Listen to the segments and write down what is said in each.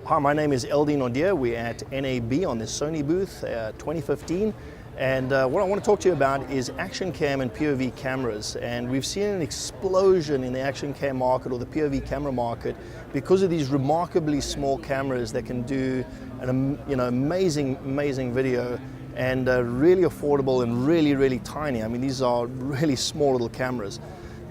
Hi, my name is LD Nordia. We're at NAB on the Sony booth 2015. And what I want to talk to you about is action cam and POV cameras. And we've seen an explosion in the action cam market or the POV camera market because of these remarkably small cameras that can do an amazing video and really affordable and really tiny. I mean, these are really small little cameras.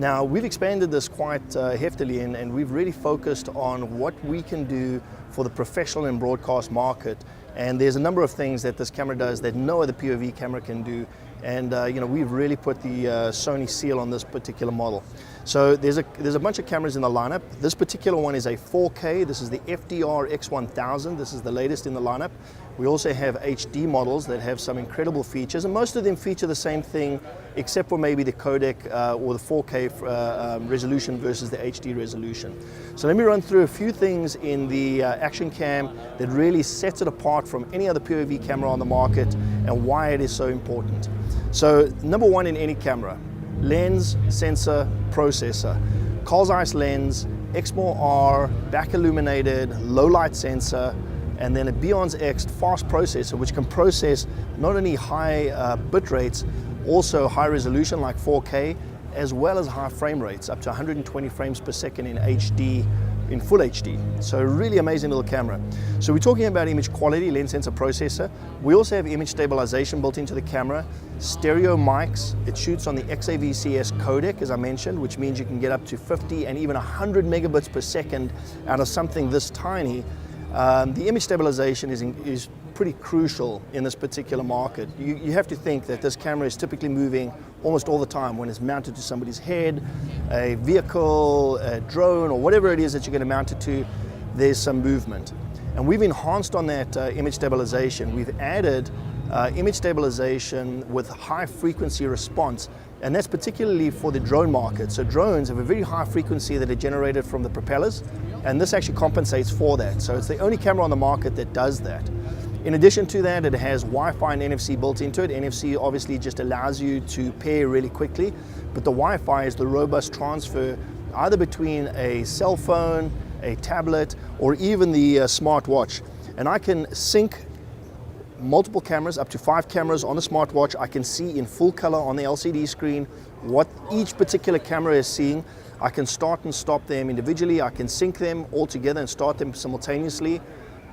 Now, we've expanded this quite heftily and we've really focused on what we can do for the professional and broadcast market. And there's a number of things that this camera does that no other POV camera can do. And we've really put the Sony seal on this particular model. So there's a bunch of cameras in the lineup. This particular one is a 4K. This is the FDR X1000. This is the latest in the lineup. We also have HD models that have some incredible features, and most of them feature the same thing, except for maybe the codec or the 4K resolution versus the HD resolution. So let me run through a few things in the action cam that really sets it apart from any other POV camera on the market and why it is so important. So number one in any camera, lens, sensor, processor. Carl Zeiss lens, Exmor R, back illuminated, low light sensor, and then a Beyonce X fast processor, which can process not only high bit rates, also high resolution like 4K, as well as high frame rates, up to 120 frames per second in HD, in full HD. So really amazing little camera. So we're talking about image quality, lens sensor processor. We also have image stabilization built into the camera, stereo mics. It shoots on the XAVCS codec, as I mentioned, which means you can get up to 50 and even 100 megabits per second out of something this tiny. The image stabilization is pretty crucial in this particular market. You have to think that this camera is typically moving almost all the time when it's mounted to somebody's head, a vehicle, a drone, or whatever it is that you're going to mount it to, there's some movement. And we've enhanced on that image stabilization. We've added image stabilization with high frequency response, and that's particularly for the drone market. So drones have a very high frequency that are generated from the propellers, and this actually compensates for that. So it's the only camera on the market that does that. In addition to that, it has Wi-Fi and NFC built into it. NFC obviously just allows you to pair really quickly, but the Wi-Fi is the robust transfer either between a cell phone, a tablet, or even the smartwatch. And I can sync multiple cameras, up to 5 cameras on the smartwatch. I can see in full color on the LCD screen what each particular camera is seeing. I can start and stop them individually. I can sync them all together and start them simultaneously.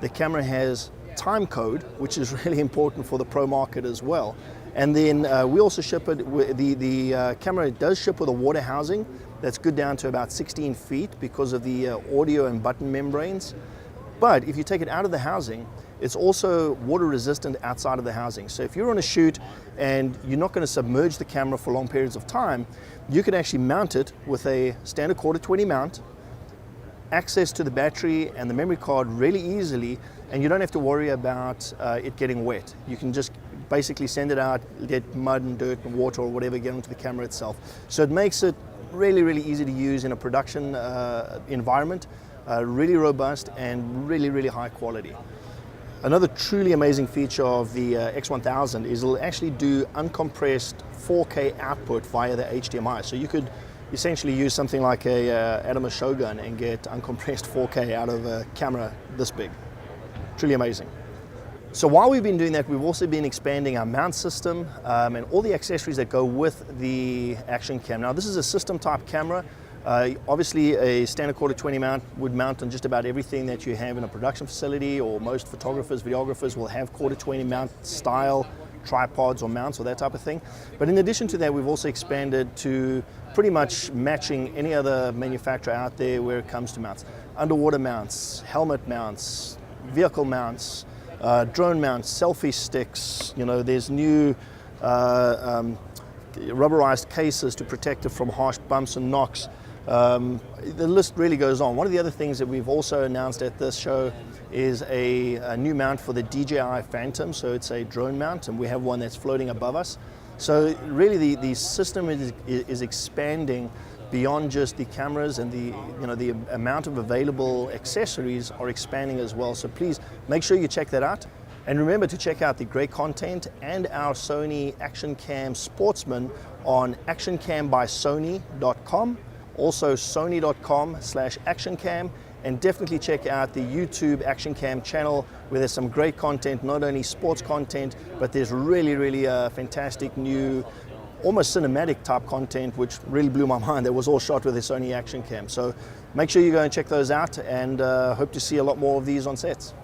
The camera has time code, which is really important for the pro market as well. And then we also ship it, the camera does ship with a water housing that's good down to about 16 feet because of the audio and button membranes. But if you take it out of the housing, it's also water resistant outside of the housing. So if you're on a shoot and you're not going to submerge the camera for long periods of time, you can actually mount it with a standard quarter 20 mount, access to the battery and the memory card really easily, and you don't have to worry about it getting wet. You can just basically send it out, get mud and dirt and water or whatever get onto the camera itself. So it makes it really easy to use in a production environment, really robust and really high quality. Another truly amazing feature of the X1000 is it'll actually do uncompressed 4K output via the HDMI. So you could essentially use something like a Atomos Shogun and get uncompressed 4K out of a camera this big. Truly amazing. So while we've been doing that, we've also been expanding our mount system and all the accessories that go with the action cam. Now this is a system type camera. Obviously a standard quarter 20 mount would mount on just about everything that you have in a production facility, or most photographers, videographers will have quarter 20 mount style tripods or mounts or that type of thing. But in addition to that, we've also expanded to pretty much matching any other manufacturer out there where it comes to mounts. Underwater mounts, helmet mounts, vehicle mounts, drone mounts, selfie sticks. There's new rubberized cases to protect it from harsh bumps and knocks. The list really goes on. One of the other things that we've also announced at this show is a new mount for the DJI Phantom. So it's a drone mount, and we have one that's floating above us. So really the system is expanding beyond just the cameras, and the amount of available accessories are expanding as well. So please make sure you check that out. And remember to check out the great content and our Sony Action Cam Sportsman on actioncambysony.com. Also sony.com/actioncam, and definitely check out the YouTube Action Cam channel, where there's some great content, not only sports content, but there's really fantastic new, almost cinematic type content, which really blew my mind. That was all shot with the Sony Action Cam. So make sure you go and check those out, and hope to see a lot more of these on sets.